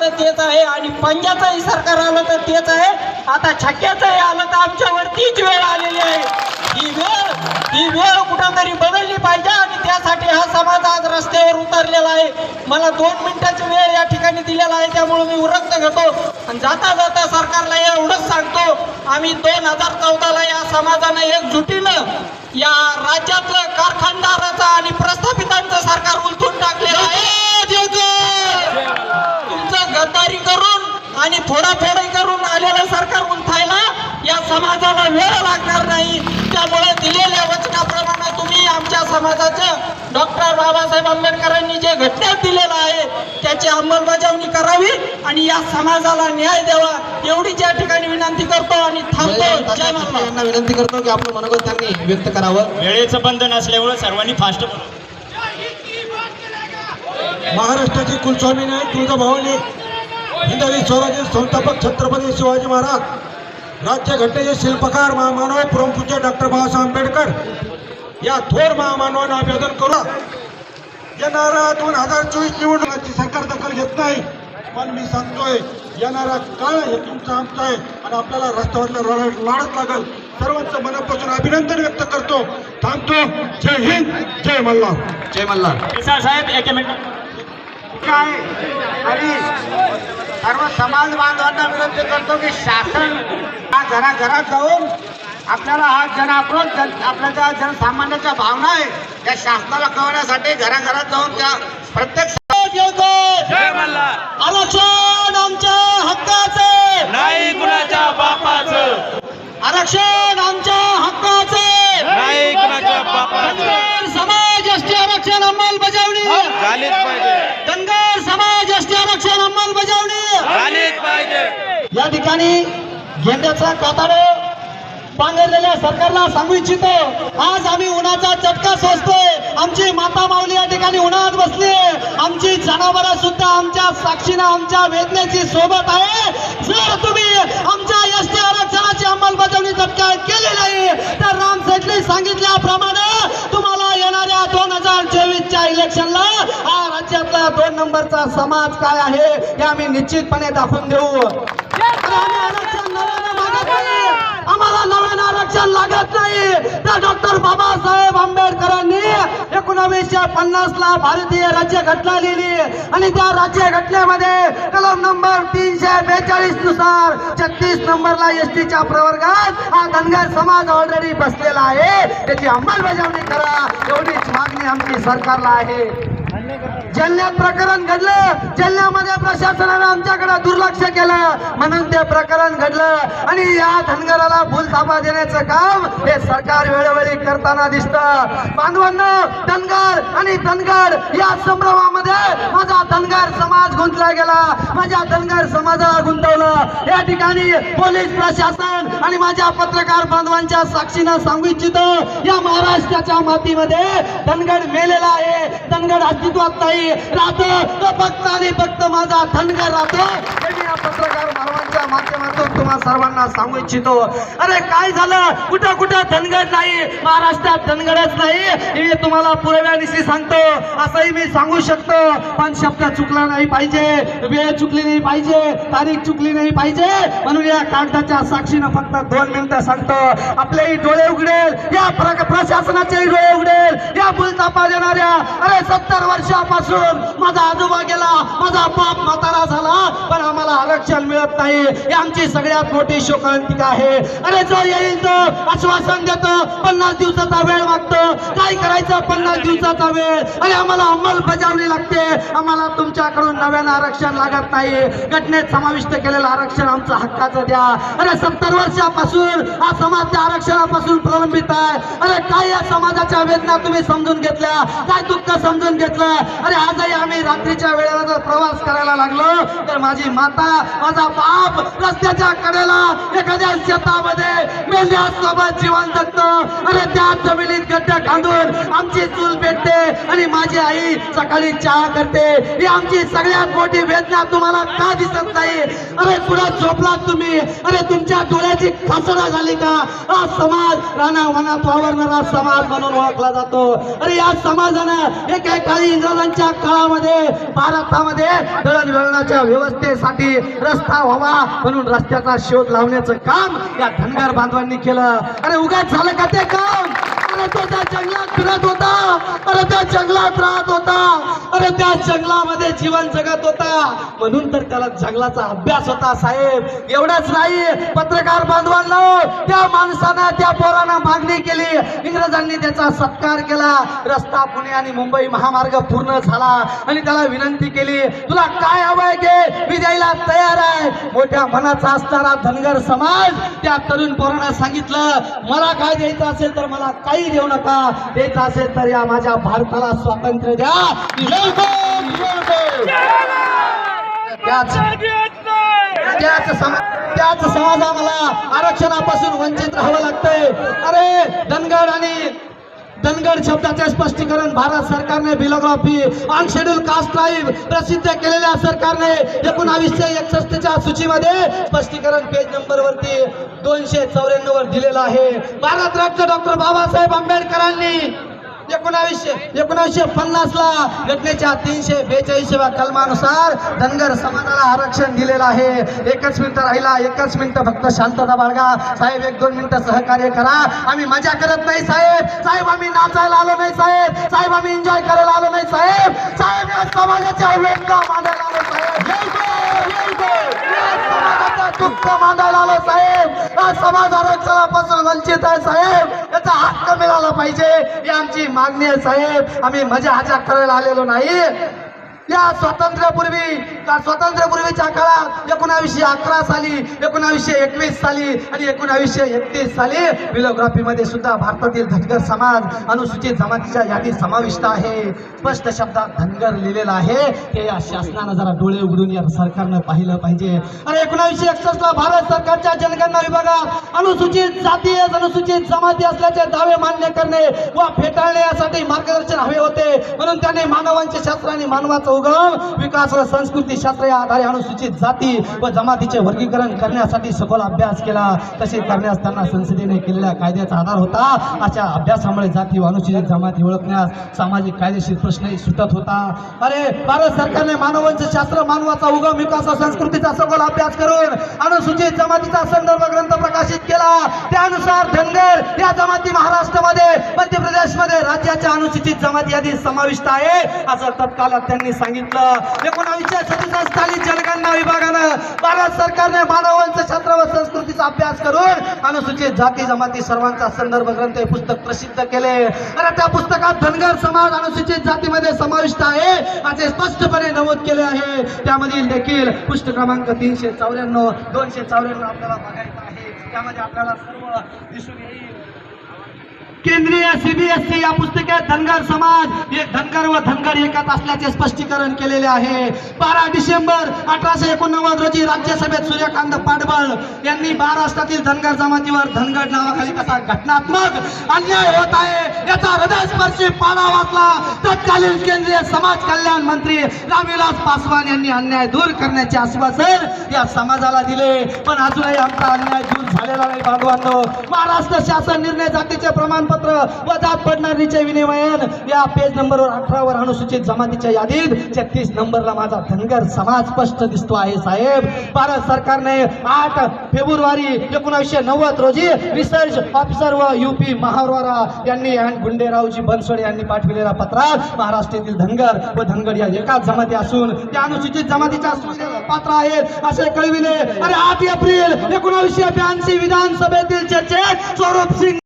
तर तेच आहे आणि पंजाचंही सरकार आलं तर तेच आहे. आता छक्क्याचंही आलं तर आमच्यावर तीच वेळ आलेली आहे. ही वेळ कुठंतरी बदलली पाहिजे आणि त्यासाठी हा समाज आज रस्त्यावर उतरलेला आहे. मला 2 मिनिटाची वेळ या ठिकाणी दिलेला आहे, त्यामुळे मी उरकत घेतो आणि जाता जाता सरकारला एवढंच सांगतो, आम्ही 2014ला या समाजानं एकजुटीनं या राज्यातलं कारखानदाराचं आणि प्रस्थापितांचं सरकार उलथून टाकलेलं आहे. तुमचं गद्दारी करून आणि फोडाफोडी करून आलेलं सरकार उलथायला या समाजाला वेळ लागणार नाही. त्यामुळे दिलेल्या वचनाप्रमाणे तुम्ही आमच्या समाजाचं डॉक्टर बाबासाहेब आंबेडकरांनी जे घटनेत दिलेलं आहे त्याची अंमलबजावणी करावी आणि या समाजाला न्याय द्यावा एवढीच या ठिकाणी विनंती करतो आणि थांबतो. जय महाराज. यांना विनंती करतो की आपलं मनोगत त्यांनी व्यक्त करावं. वेळेचं बंधन असल्यामुळे सर्वांनी फास्ट महाराष्ट्राची कुलस्वामिनी आहे तुळजाभवानी हिंदवी स्वराज्य संस्थापक छत्रपती शिवाजी महाराज, राज्यघटनेचे शिल्पकार महामानव परमपूज्य डॉक्टर बाबासाहेब आंबेडकर या थोर महामानवांना अभिवादन करू. येणारा 2024 निवडणुकीची सरकार दखल घेत नाही, पण मी सांगतोय येणारा काळ हे तुमचा आमचा आहे आणि आपल्याला रस्त्यावरला लढत लागल. सर्वांचं मनापासून अभिनंदन व्यक्त करतो. थांबतो. जय हिंद, जय मल्हार. जय मल्हार. साहेब एक मिनिट. काय आणि सर्व समाज बांधवांना विनंती करतो की शासन हा घराघरात जाऊन आपल्याला हा जनाक्रोश आपल्या ज्या जनसामान्याच्या भावना आहे त्या शासनाला कळवण्यासाठी घराघरात जाऊन त्या प्रत्येक आरक्षण आमच्या हक्काचे नाही कुणाच्या बापाचं, आरक्षण आमच्या हक्काचे नाही कुणाच्या बापाचं समाज एसटी आरक्षण अंमलबजावणी झालीच पाहिजे, धनगर समाज एसटी आरक्षण अंमलबजावणी झालीच पाहिजे. या ठिकाणी गेंड्याचा कातडे पांघरलेल्या सरकारला सांगू इच्छितो, आज आम्ही उन्हाचा चटका सोसतोय. आमची माता माऊली या ठिकाणी उन्हात बसली, आमची जनावरं सुद्धा आमच्या साक्षीनं आमच्या वेदनेची सोबत आहे. जर तुम्ही आमच्या एसटी आरक्षणाची अंमलबजावणी झटका केली नाही तर राम सेठने सांगितल्याप्रमाणे तुम्हाला येणाऱ्या 2024च्या इलेक्शनला हा राज्यातला 2 नंबरचा समाज काय आहे हे आम्ही निश्चितपणे दाखवून देऊ. आम्ही आरक्षण नव्यानं मागत नाही, आम्हाला नवीन आरक्षण लागत नाही. तर डॉक्टर बाबासाहेब आंबेडकरांनी 1950ला भारतीय राज्यघटना लिहिली आणि त्या राज्यघटनेमध्ये कलम नंबर 342 नुसार 36 नंबरला एसटीच्या प्रवर्गात हा धनगर समाज ऑलरेडी बसलेला आहे. त्याची अंमलबजावणी करा एवढीच मागणी आमची सरकारला आहे. जालन्यात प्रकरण घडलं, जालन्यामध्ये प्रशासनाने आमच्याकडे दुर्लक्ष केलं म्हणून ते प्रकरण घडलं आणि या धनगराला भूलथापा देण्याचं काम हे सरकार वेळोवेळी करताना दिसतं. बांधवांनो, धनगर आणि धनगर या संभ्रमामध्ये माझा धनगर समाज गुंतला गेला, माझ्या धनगर समाजाला गुंतवलं. या ठिकाणी पोलीस प्रशासन आणि माझ्या पत्रकार बांधवांच्या साक्षीनं सांगू इच्छितो, या महाराष्ट्राच्या मातीमध्ये धनगर मेलेला आहे, धनगर अस्तित्वात नाही राहतो. तो फक्त आणि फक्त माझा धनगर राहतो हे मी या पत्रकार बांधवांच्या माध्यमातून तुम्हा सर्वांना सांगू इच्छितो. अरे काय झालं, कुठं कुठं धनगर नाही, महाराष्ट्रात धनगरच नाही हे तुम्हाला पुराव्यानिशी सांगतो. असंही मी सांगू शकतो, पण शब्द चुकला नाही पाहिजे, वेळ चुकली नाही पाहिजे, तारीख चुकली नाही पाहिजे, म्हणून या कागदाच्या साक्षीनं फक्त 2 मिनिटं सांगतो. आपलेही डोळे उघडेल, या प्रशासनाचेही डोळे उघडेल. या भूलथापा देणाऱ्या, अरे 70 वर्षापासून माझा आजोबा गेला, माझा बाप म्हातारा झाला, पण आम्हाला आरक्षण मिळत नाही, ही आमची सगळ्यात मोठी शोकांतिका आहे. अरे जो येईल तो आश्वासन देतो, 50 दिवसाचा वेळ मागतो, काय करायचं 50 दिवसाचा वेळ, अरे आम्हाला अंमलबजावणी लागते, आम्हाला तुमच्याकडून नव्यानं आरक्षण लागत नाही. घटनेत समाविष्ट केलेलं आरक्षण आमचं हक्काचं द्या. अरे 70 वर्षापासून हा समाज त्या आरक्षणापासून प्रलंबित आहे. अरे काय या समाजाच्या वेदना तुम्ही समजून घेतल्या, काय दुःख समजून घेतलं. अरे आजही आम्ही रात्रीच्या वेळेला जर प्रवास करायला लागलो तर माझी माता माझा बाप रस्त्याच्या कडेला एखाद्या शेतामध्ये मेंढ्यासोबत जीवन जगतो. अरे त्या जमिनीत गड्डे खांदून आमची चूल पेटते आणि माझी आई सकाळी चहा करते. ही आमची सगळ्यात मोठी वेदना तुम्हाला का दिसत नाही? अरे कुठं झोपलात तुम्ही? अरे तुमच्या डोळ्याची खसडा झाली का? हा समाज रानावनात वावरणारा समाज म्हणून ओळखला जातो. अरे या समाजानं एकेकाळी इंग्रजांच्या काळामध्ये भारतामध्ये दळणवळणाच्या व्यवस्थेसाठी रस्ता व्हावा म्हणून रस्त्याचा शोध लावण्याचं काम या धनगर बांधवांनी केलं. अरे उगाच झालं का ते काम? अरे तो त्या जंगलात फिरत होता. अरे त्या जंगलात राहत होता. अरे त्या जंगलामध्ये जीवन जगत होता म्हणून तर त्याला जंगलाचा अभ्यास होता साहेब. एवढंच नाही, पत्रकार बांधवांना त्या माणसानं त्या पोरानं मागणी केली. इंग्रजांनी त्याचा सत्कार केला. रस्ता पुणे आणि मुंबई महामार्ग पूर्ण झाला आणि त्याला विनंती केली, तुला काय हवंय घे, मी द्यायला तयार आहे. मोठ्या मनाचा असणारा धनगर समाज त्या तरुण पोरानं सांगितलं, मला काय द्यायचं असेल तर मला काही देऊ नका, द्यायचं असेल तर या माझ्या भारताला स्वातंत्र्य द्या. त्याच समाजाला आरक्षणापासून वंचित राहावं लागतंय. अरे धनगर शब्दाचे स्पष्टीकरण भारत सरकारने बिलोग्राफी ऑन शेड्यूल कास्ट ट्राईब प्रसिद्ध केलेल्या सरकारने 1961च्या सूचीमध्ये स्पष्टीकरण पेज नंबर वरती 294 वर दिलेलं आहे. भारतरत्न डॉक्टर बाबासाहेब आंबेडकरांनी 1950 ला घटनेच्या 342व्या कलमानुसार धनगर समाजाला आरक्षण दिलेलं आहे. एकच मिनिट राहिला, एकच मिनिट फक्त शांतता बाळगा साहेब. 1-2 मिनिटं सहकार्य करा. आम्ही मजा करत नाही साहेब. आम्ही नाचायला आलो नाही साहेब. आम्ही एन्जॉय करायला आलो नाही साहेब. या समाजाच्या वेदना मांडायला आलो साहेब. या समाजाचा दुःख मांडायला आलो साहेब. हा समाज आरक्षणापासून वंचित आहे साहेब. याचा हक्क मिळाला पाहिजे ही आमची मागणी आहे साहेब. आम्ही मजा हजा करायला आलेलो नाही. या स्वातंत्र्यपूर्वीच्या काळात 1911 साली, 1921 साली आणि 1931 साली बिलोग्राफीमध्ये सुद्धा भारतातील धनगर समाज अनुसूचित जमातीच्या यादीत समाविष्ट आहे. स्पष्ट शब्दात धनगर लिहिलेलं आहे. हे या शासनानं जरा डोळे उघडून या सरकारनं पाहिलं पाहिजे. अरे 1961 ला भारत सरकारच्या जनगणना विभागात अनुसूचित जाती अनुसूचित जमाती असल्याचे दावे मान्य करणे व फेटाळण्यासाठी मार्गदर्शन हवे होते. म्हणून त्यांनी मानवांचे शास्त्र आणि मानवाचं उगम विकास व संस्कृती शास्त्र या आधारे अनुसूचित जाती व जमातीचे वर्गीकरण करण्यासाठी सखोल अभ्यास केला. तसे करण्यास त्यांना संसदेने केलेल्या कायद्याचा आधार होता. अशा अभ्यासामुळे जाती व अनुसूचित जमाती ओळखण्यास सामाजिक कायदेशीर प्रश्नही सुटत होता. अरे भारत सरकारने मानवांचे शास्त्र मानवाचा उगम विकास व संस्कृतीचा सखोल अभ्यास करून अनुसूचित जमातीचा संदर्भ ग्रंथ प्रकाशित केला. त्यानुसार धनगर या जमाती महाराष्ट्रामध्ये मध्य प्रदेशमध्ये राज्याच्या अनुसूचित जमाती यादीत समाविष्ट आहे असं तत्काळ त्यांनी सांगितलं. 1967 साली जनगणना विभागानं भारत सरकारने मानवांचं शास्त्र व संस्कृतीचा अभ्यास करून अनुसूचित जाती जमाती सर्वांचा संदर्भ ग्रंथ हे पुस्तक प्रसिद्ध केले. आणि त्या पुस्तकात धनगर समाज अनुसूचित जातीमध्ये समाविष्ट आहे असे स्पष्टपणे नमूद केले आहे. त्यामधील देखील पुस्तक क्रमांक 394 294 आपल्याला बघायचं आहे. त्यामध्ये आपल्याला सर्व दिसून येईल. केंद्रीय CBSE या पुस्तकात धनगर समाज एक धनगर व धनगर एकच असल्याचे स्पष्टीकरण केलेले आहे. 12 डिसेंबर 1889 रोजी राज्यसभेत सूर्यकांत पाटबळ यांनी महाराष्ट्रातील धनगर जमातीवर धनगर नावाखाली कसा घटनात्मक अन्याय होत आहे याचा हृदयस्पर्शी पाढा वाचला. तत्कालीन केंद्रीय समाज कल्याण मंत्री रामविलास पासवान यांनी अन्याय दूर करण्याचे आश्वासन या समाजाला दिले. पण अजूनही आमचा अन्याय दूर झालेला नाही बांधवांनो. महाराष्ट्र शासन निर्णय जातीचे प्रमाणपत्र व जात पडणारीचे विनिमयन या पेज नंबर 18 वर अनुसूचित जमातीच्या यादीत 36 नंबरला माझा धनगर समाज स्पष्ट दिसतो आहे साहेब. भारत सरकारने 8 फेब्रुवारी 1990 रोजी रिसर्च ऑफिसर व UP महावरा यांनी आणि गुंडेरावजी बनसोडे यांनी पाठविलेल्या पत्रात महाराष्ट्रातील धनगर व धनगर या एकाच जमाती असून त्या अनुसूचित जमातीच्या पात्र आहेत असे कळविले. अरे 8 एप्रिल 1982 विधानसभेतील चर्चेत स्वरूप सिंग